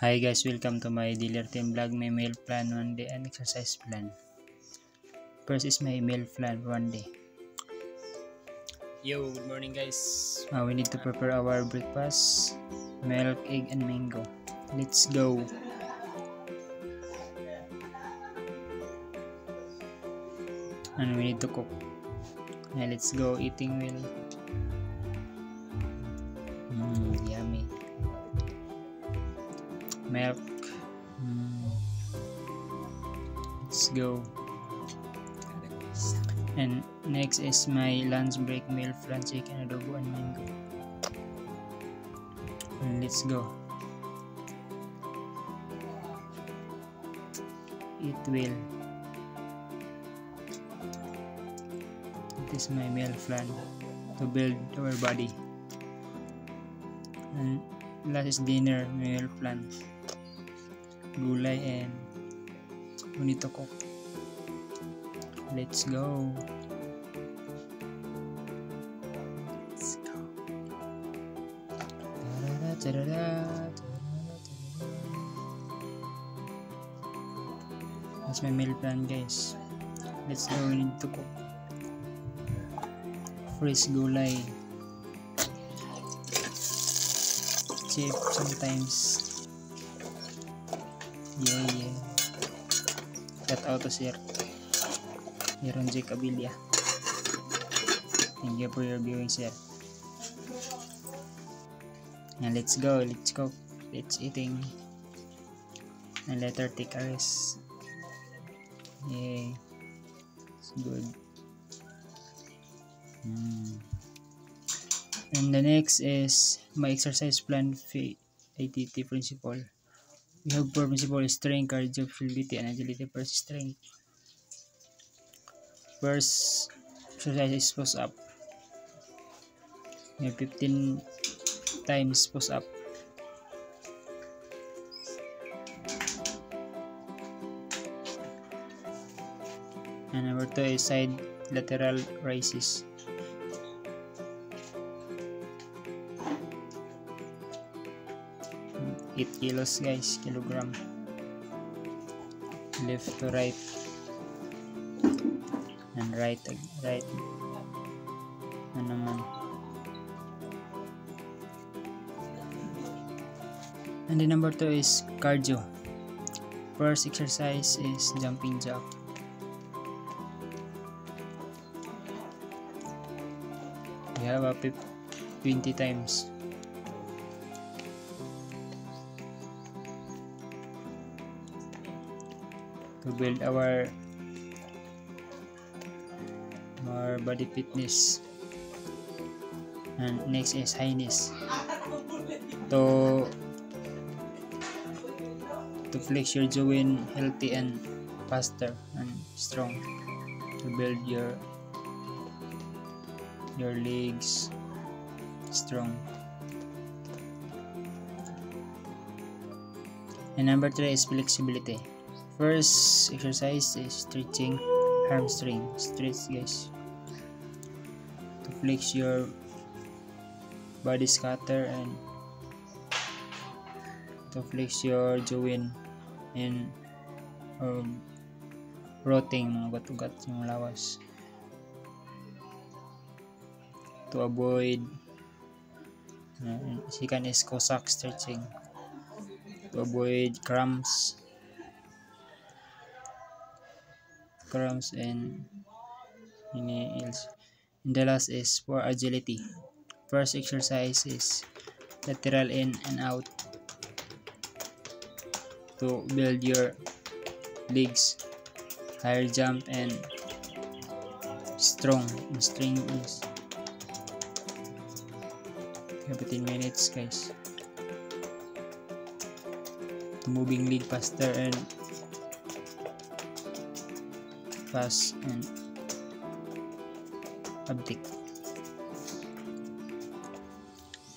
Hi guys, welcome to my daily routine vlog. My meal plan one day and exercise plan. First is my meal plan one day. Yo, good morning guys. We need to prepare our breakfast: milk, egg, and mango. Let's go. And we need to cook. Let's go eating meal. Yummy. Milk. Let's go. And next is my lunch break meal: fried chicken, adobo, and mango. And let's go. Eat well. It is my meal plan to build our body. And last is dinner meal plan: gulay, and we need to cook. Let's go. Let's go. That's my meal plan, guys. Let's go. We need to cook. Fresh gulay. Cheap sometimes. Yeah. Shout out to Sir Aaron J. Cabilia. Thank you for your viewing, sir. And let's go. Let's cook. Let's eating. And later take a rest. Yay. It's good. And the next is my exercise plan, ATT principle. We have 4 principles: strength, cardio, flexibility, and agility. First, strength. First exercise is push up. 15 times push up. And number 2 is side lateral raises. Eight kilos, guys, kilogram. Left to right. And right naman. And the number 2 is cardio. First exercise is jumping jack. We have a 20 times. To build our body fitness. And next is highness. To flex your joint healthy and faster and strong. To build your legs strong. And number 3 is flexibility. First exercise is stretching hamstring. Stretch, guys, to flex your body scatter and to flex your joint and rotting mga ugat-ugat yung lawas, to avoid second is Cossack stretching, to avoid cramps and any else. And the last is for agility. First exercise is lateral in and out, to build your legs, higher jump, and strong is 15 minutes, guys. To moving leg faster and fast and uptick.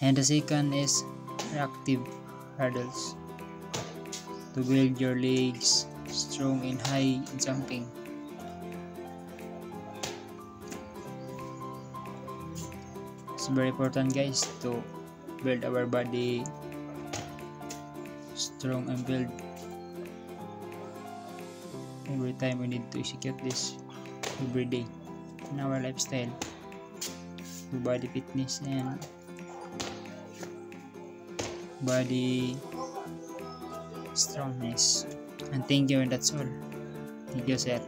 And the second is reactive hurdles, to build your legs strong in high jumping. It's very important, guys, to build our body strong and build. Every time we need to execute this every day in our lifestyle for body fitness and body strongness. And thank you, and that's all. Thank you, sir.